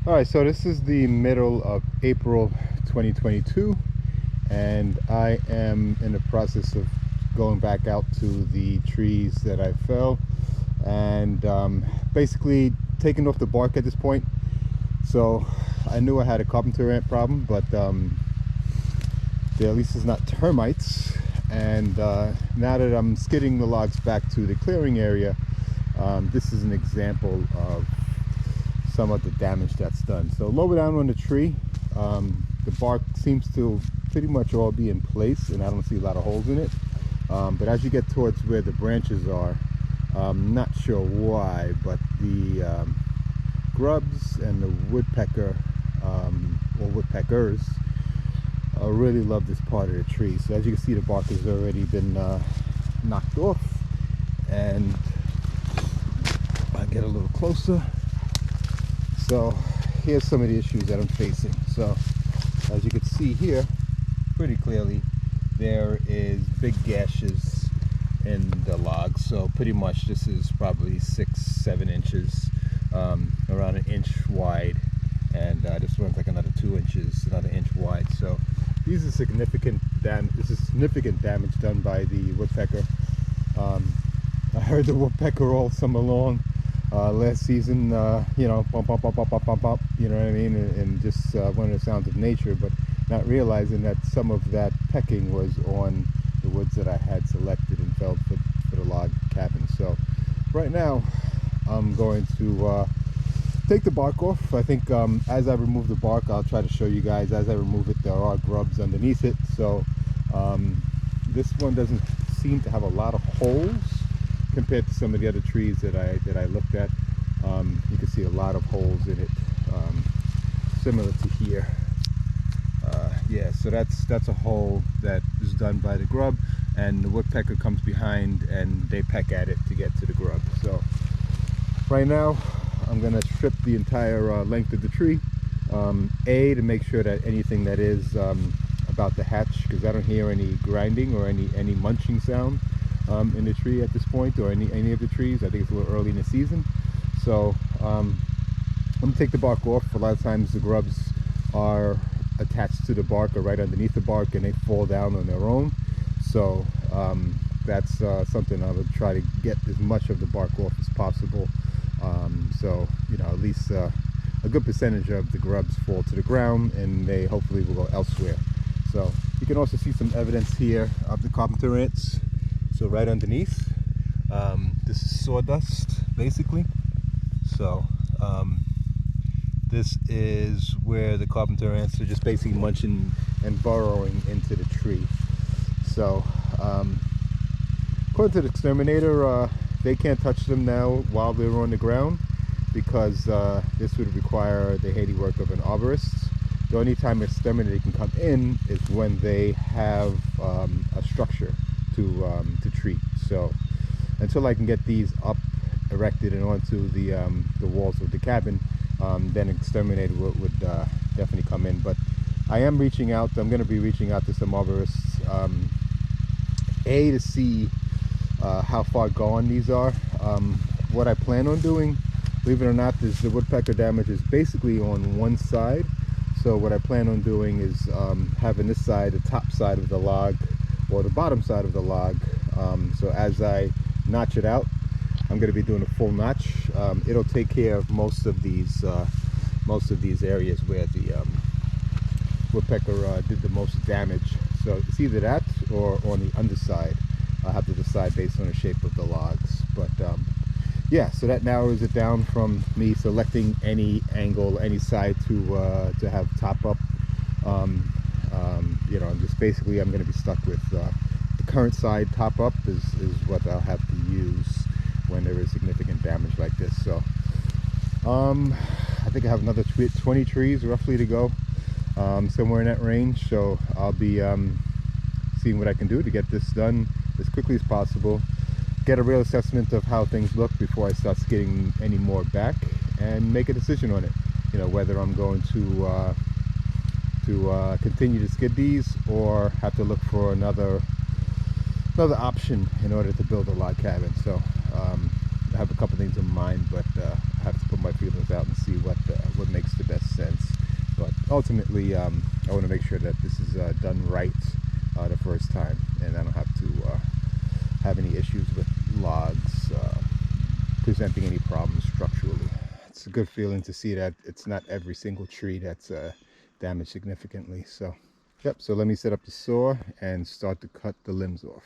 All right, so this is the middle of April 2022, and I am in the process of going back out to the trees that I fell and basically taking off the bark at this point. So I knew I had a carpenter ant problem, but there at least is not termites. And now that I'm skidding the logs back to the clearing area, this is an example of some of the damage that's done. So lower down on the tree, the bark seems to pretty much all be in place, and I don't see a lot of holes in it. But as you get towards where the branches are, I'm not sure why, but the grubs and the woodpecker or woodpeckers really love this part of the tree. So as you can see, the bark has already been knocked off, and I get a little closer. So here's some of the issues that I'm facing. So as you can see here pretty clearly, there is big gashes in the logs. So pretty much this is probably 6-7 inches, around an inch wide, and this one's like another 2 inches, another inch wide. So these are significant damage. This is significant damage done by the woodpecker. I heard the woodpecker all summer long. Last season, you know, bump, bump, bump, bump, bump, bump, bump, you know what I mean, and just one of the sounds of nature, but not realizing that some of that pecking was on the woods that I had selected and felled for the log cabin. So right now, I'm going to take the bark off. I think as I remove the bark, I'll try to show you guys. As I remove it, there are grubs underneath it. So this one doesn't seem to have a lot of holes compared to some of the other trees that I looked at. You can see a lot of holes in it, similar to here. Yeah, so that's a hole that is done by the grub, and the woodpecker comes behind and they peck at it to get to the grub. So right now I'm going to strip the entire length of the tree, to make sure that anything that is about to hatch, because I don't hear any grinding or any munching sound in the tree at this point, or any of the trees. I think it's a little early in the season. So I'm going to take the bark off. A lot of times the grubs are attached to the bark or right underneath the bark, and they fall down on their own. So that's something I would try to get as much of the bark off as possible. So, you know, at least a good percentage of the grubs fall to the ground, and they hopefully will go elsewhere. So you can also see some evidence here of the carpenter ants. So right underneath, this is sawdust basically. So this is where the carpenter ants are just basically munching and burrowing into the tree. So according to the exterminator, they can't touch them now while they're on the ground, because this would require the handiwork of an arborist. The only time an exterminator can come in is when they have a structure to treat. So until I can get these up, erected, and onto the walls of the cabin, then an exterminator would definitely come in. But I am reaching out. I'm going to be reaching out to some arborists, to see how far gone these are. What I plan on doing, believe it or not, is the woodpecker damage is basically on one side. So what I plan on doing is having this side, the top side of the log, or the bottom side of the log. So as I notch it out, I'm going to be doing a full notch. It'll take care of most of these areas where the woodpecker did the most damage. So it's either that or on the underside. I'll have to decide based on the shape of the logs. But yeah, so that narrows it down from me selecting any angle, any side to have top up. You know, just basically I'm going to be stuck with the current side top up is what I'll have to use when there is significant damage like this. So I think I have another 20 trees roughly to go, somewhere in that range. So I'll be seeing what I can do to get this done as quickly as possible, get a real assessment of how things look before I start skidding any more back, and make a decision on it. You know, whether I'm going to continue to skid these, or have to look for another option in order to build a log cabin. So I have a couple things in mind, but I have to put my feelers out and see what makes the best ultimately I want to make sure that this is done right the first time, and I don't have to have any issues with logs presenting any problems structurally. It's a good feeling to see that it's not every single tree that's damaged significantly. So yep, so let me set up the saw and start to cut the limbs off.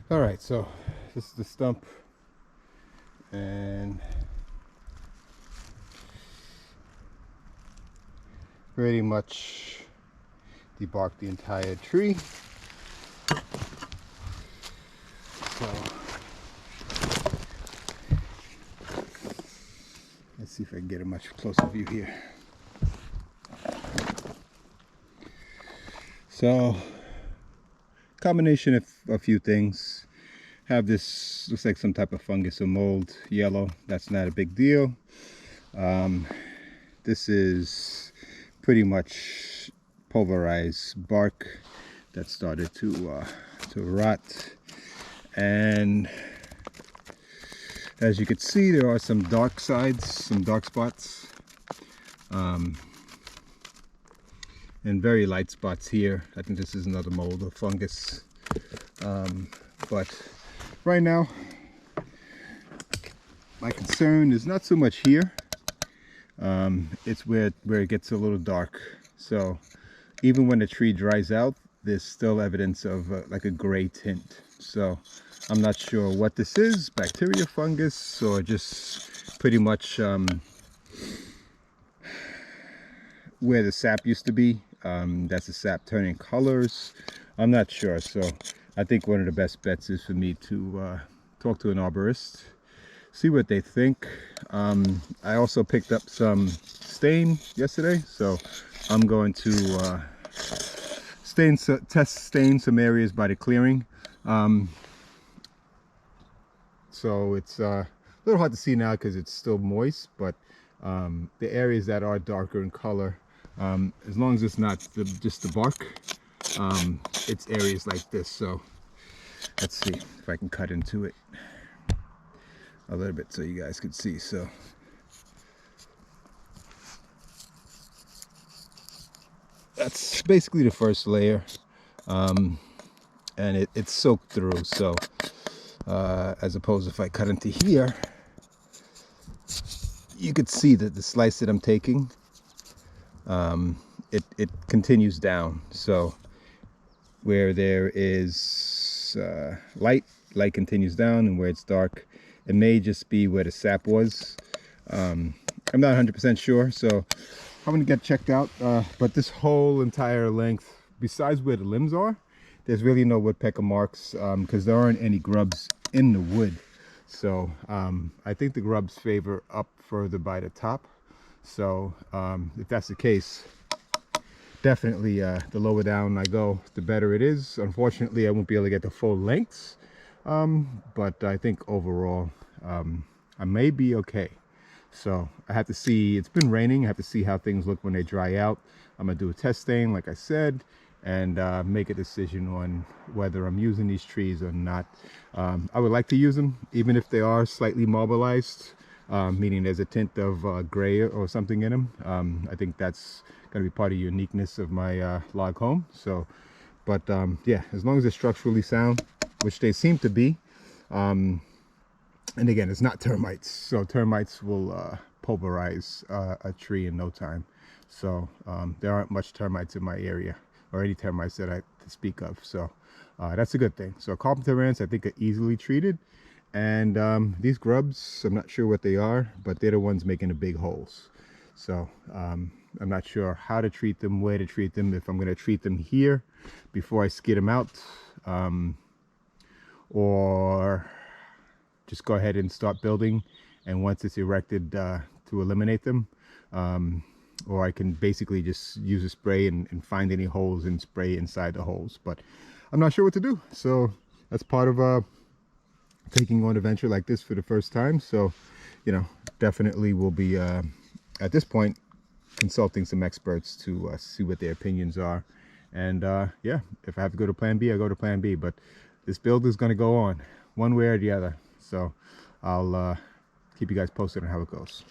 All right, so this is the stump, and pretty much debarked the entire tree. So let's see if I can get a much closer view here. So combination of a few things. Have this, looks like some type of fungus or mold, yellow. That's not a big deal. This is pretty much pulverized bark that started to rot. And as you can see, there are some dark sides, some dark spots, and very light spots here. I think this is another mold or fungus. But right now, my concern is not so much here. It's where it gets a little dark. So even when the tree dries out, there's still evidence of like a gray tint. So I'm not sure what this is, bacteria, fungus, or just pretty much where the sap used to be. That's the sap turning colors. I'm not sure. So I think one of the best bets is for me to talk to an arborist, see what they think. I also picked up some stain yesterday, so I'm going to test stain some areas by the clearing. So it's a little hard to see now because it's still moist, but the areas that are darker in color, as long as it's not just the bark, it's areas like this. So let's see if I can cut into it a little bit so you guys can see. So that's basically the first layer, and it's soaked through. So as opposed if I cut into here, you could see that the slice that I'm taking, it continues down. So where there is light continues down, and where it's dark, it may just be where the sap was. I'm not 100% sure, so I'm gonna get checked out. But this whole entire length, besides where the limbs are, there's really no woodpecker marks, because there aren't any grubs in the wood. So I think the grubs favor up further by the top. So if that's the case, definitely the lower down I go, the better it is. Unfortunately, I won't be able to get the full lengths, but I think overall I may be okay. So I have to see. It's been raining. I have to see how things look when they dry out. I'm gonna do a test stain, like I said, and make a decision on whether I'm using these trees or not. I would like to use them, even if they are slightly marbleized, meaning there's a tint of gray or something in them. I think that's going to be part of the uniqueness of my log home. So, but yeah, as long as they're structurally sound, which they seem to be. And again, it's not termites, so termites will pulverize a tree in no time. So there aren't much termites in my area, or any termites that I speak of. So that's a good thing. So carpenter ants, I think, are easily treated. And these grubs, I'm not sure what they are, but they're the ones making the big holes. So I'm not sure how to treat them, where to treat them, if I'm going to treat them here before I skid them out, or just go ahead and start building, and once it's erected, to eliminate them. Or I can basically just use a spray and find any holes and spray inside the holes. But I'm not sure what to do. So that's part of taking on a venture like this for the first time. So, you know, definitely will be, at this point, consulting some experts to see what their opinions are. And yeah, if I have to go to plan B, I go to plan B. But this build is going to go on one way or the other. So I'll keep you guys posted on how it goes.